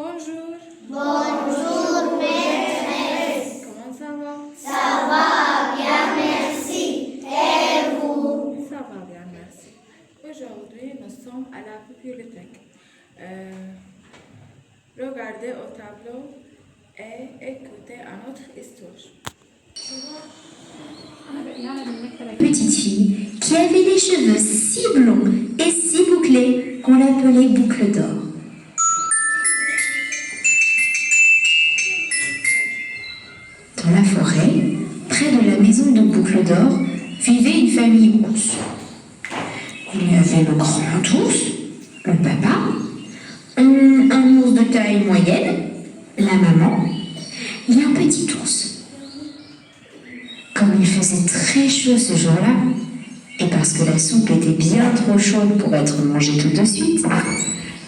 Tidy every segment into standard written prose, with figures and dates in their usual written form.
Bonjour. Bonjour, maîtresse. Comment ça va? Ça va bien, merci. Et vous? Ça va bien, merci. Aujourd'hui, nous sommes à la bibliothèque. Regardez au tableau et écoutez à notre histoire. Petite fille qui avait des cheveux si blonds et si bouclés qu'on l'appelait Boucle d'Or. Dans la forêt, près de la maison de Boucle d'Or, vivait une famille ours. Il y avait le grand ours, le papa, un ours de taille moyenne, la maman, et un petit ours. Comme il faisait très chaud ce jour-là, et parce que la soupe était bien trop chaude pour être mangée tout de suite,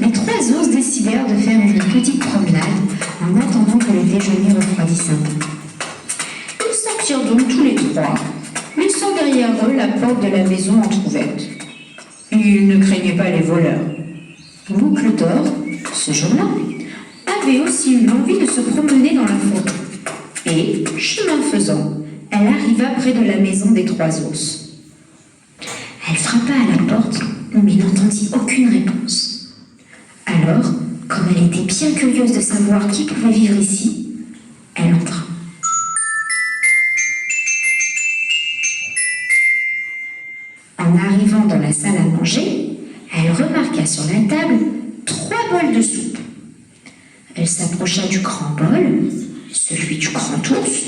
les trois ours décidèrent de faire une petite promenade en attendant que le déjeuner refroidisse un peu. Ils sortirent donc tous les trois, laissant derrière eux la porte de la maison entr'ouverte. Ils ne craignaient pas les voleurs. Boucle d'Or, ce jour-là, avait aussi eu l'envie de se promener dans la forêt. Et, chemin faisant, elle arriva près de la maison des trois ours. Elle frappa à la porte, mais n'entendit aucune réponse. Alors, comme elle était bien curieuse de savoir qui pouvait vivre ici, elle entra. En arrivant dans la salle à manger, elle remarqua sur la table 3 bols de soupe. Elle s'approcha du grand bol, celui du grand ours,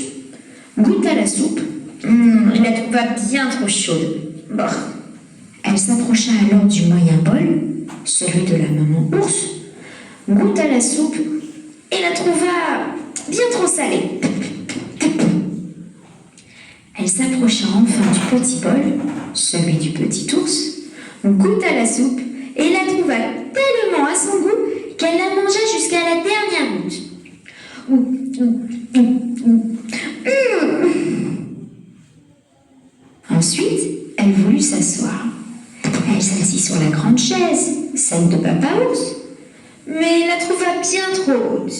goûta la soupe. Elle la trouva bien trop chaude. Bon. Elle s'approcha alors du moyen bol, celui de la maman ours, goûta la soupe et la trouva bien trop salée. Elle s'approcha enfin du petit bol, celui du petit ours, goûta la soupe et la trouva tellement à son goût qu'elle la mangea jusqu'à la dernière goutte. Ensuite, elle voulut s'asseoir. Elle s'assit sur la grande chaise, celle de papa ours, mais la trouva bien trop haute.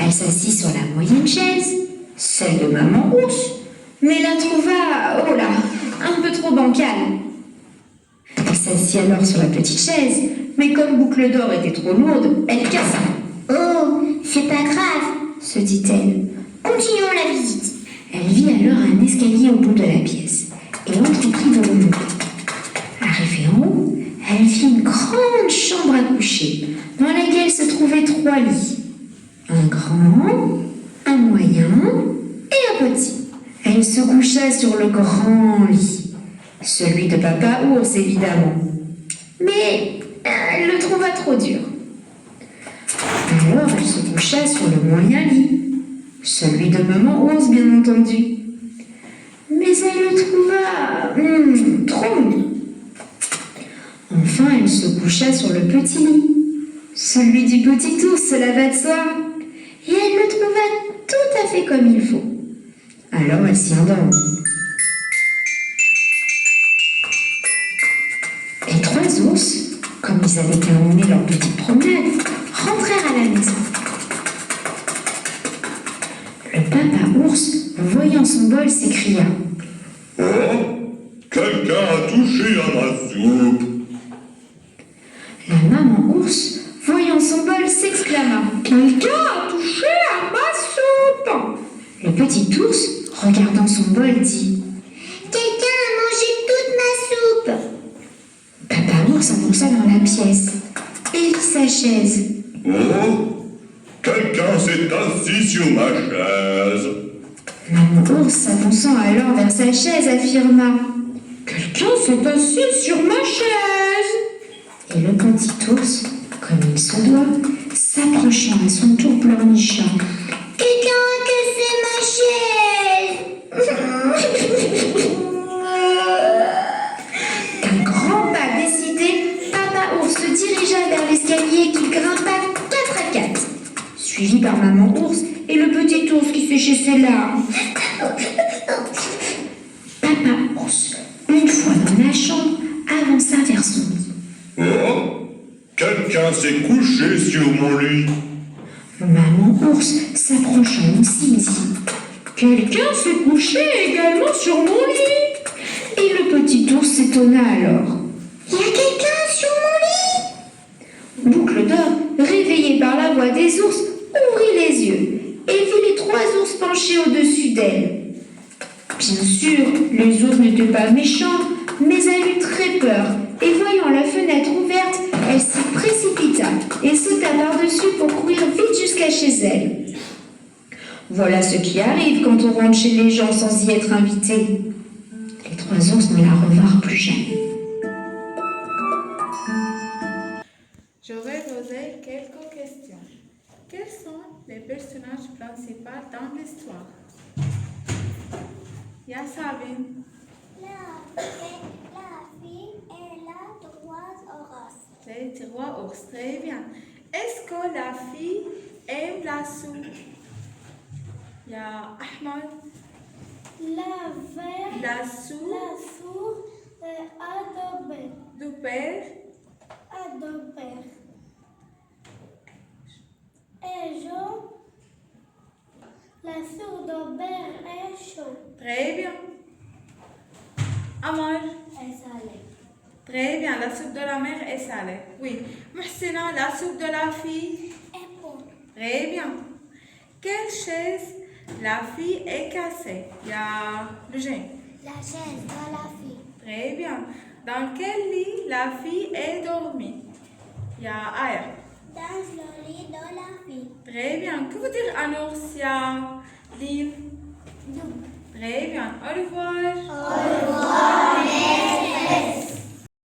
Elle s'assit sur la moyenne chaise, celle de maman ours, mais la trouva, oh là, un peu trop bancale. Elle s'assit alors sur la petite chaise, mais comme Boucle d'Or était trop lourde, elle cassa. Oh, c'est pas grave, Se dit-elle. continuons la visite. Elle vit alors un escalier au bout de la pièce et entreprit de le monter. Arrivée en haut, elle vit une grande chambre à coucher dans laquelle se trouvaient 3 lits. Un grand, un moyen et un petit. Elle se coucha sur le grand lit, celui de papa ours évidemment. Mais elle le trouva trop dur. Alors elle se coucha sur le moyen lit, celui de maman ours bien entendu. Mais elle le trouva trop mou. Enfin elle se coucha sur le petit lit, celui du petit ours, cela va de soi. Et elle le trouva tout à fait comme il faut. Alors elle s'y endormit. Les 3 ours, comme ils avaient terminé leur petite promenade, rentrèrent à la maison. Le papa ours, voyant son bol, s'écria. Oh, quelqu'un a touché à ma soupe. La maman ours, voyant son bol, s'exclama. Quelqu'un a touché à ma soupe. Le petit ours, regardant son bol, dit. Quelqu'un a mangé toute ma soupe. Papa ours avança dans la pièce et vit sa chaise. Oh, quelqu'un s'est assis sur ma chaise. Maman ours, s'avançant alors vers sa chaise, affirma. Quelqu'un s'est assis sur ma chaise. Et le petit ours, comme il se doit, s'approchant à son tour, pleurnicha. Quelqu'un a cassé ma chaise. D'un grand pas décidé, papa ours se dirigea vers l'escalier qui grimpa 4 à 4, suivi par maman ours et le petit ours qui séchait ses larmes. Papa ours, une fois dans la chambre, avança vers son lit. Oh, quelqu'un quelqu'un s'est couché sur mon lit. Maman ours, s'approchant aussi, dit « Quelqu'un s'est couché également sur mon lit !» Et le petit ours s'étonna alors. Il y a quelqu'un sur mon lit. Boucle d'or, réveillée par la voix des ours, ouvrit les yeux et vit les 3 ours penchés au-dessus d'elle. Bien sûr, les ours n'étaient pas méchants, mais elle eut très peur et voyant la fenêtre ouverte, elle s'y précipita et sauta par-dessus pour courir vite jusqu'à chez elle. Voilà ce qui arrive quand on rentre chez les gens sans y être invité. Les 3 ours ne la revinrent plus jamais. J'aurais posé quelques questions. Quels sont les personnages principaux dans l'histoire? Ya Sabine. La fille et la 3 ours. Les 3 ours, très bien. Est-ce que la fille aime la soupe? Ya Ahmed. La soupe adobée. du père. Et Jean, la soupe d'Aubert est chaude. Très bien. Amar. Et salée. Très bien, la soupe de la mère est salée. Oui. Muhsina, la soupe de la fille. Et bon. Très bien. Quelle chaise la fille est cassée? Il y a le jeune. La chaise de la fille. Très bien. Dans quel lit la fille est dormie? Il y a Aya. Dans le lit de la fille. Très bien. Que veut dire un ours? Il y a Lille. Très bien. Au revoir. Au revoir, merci.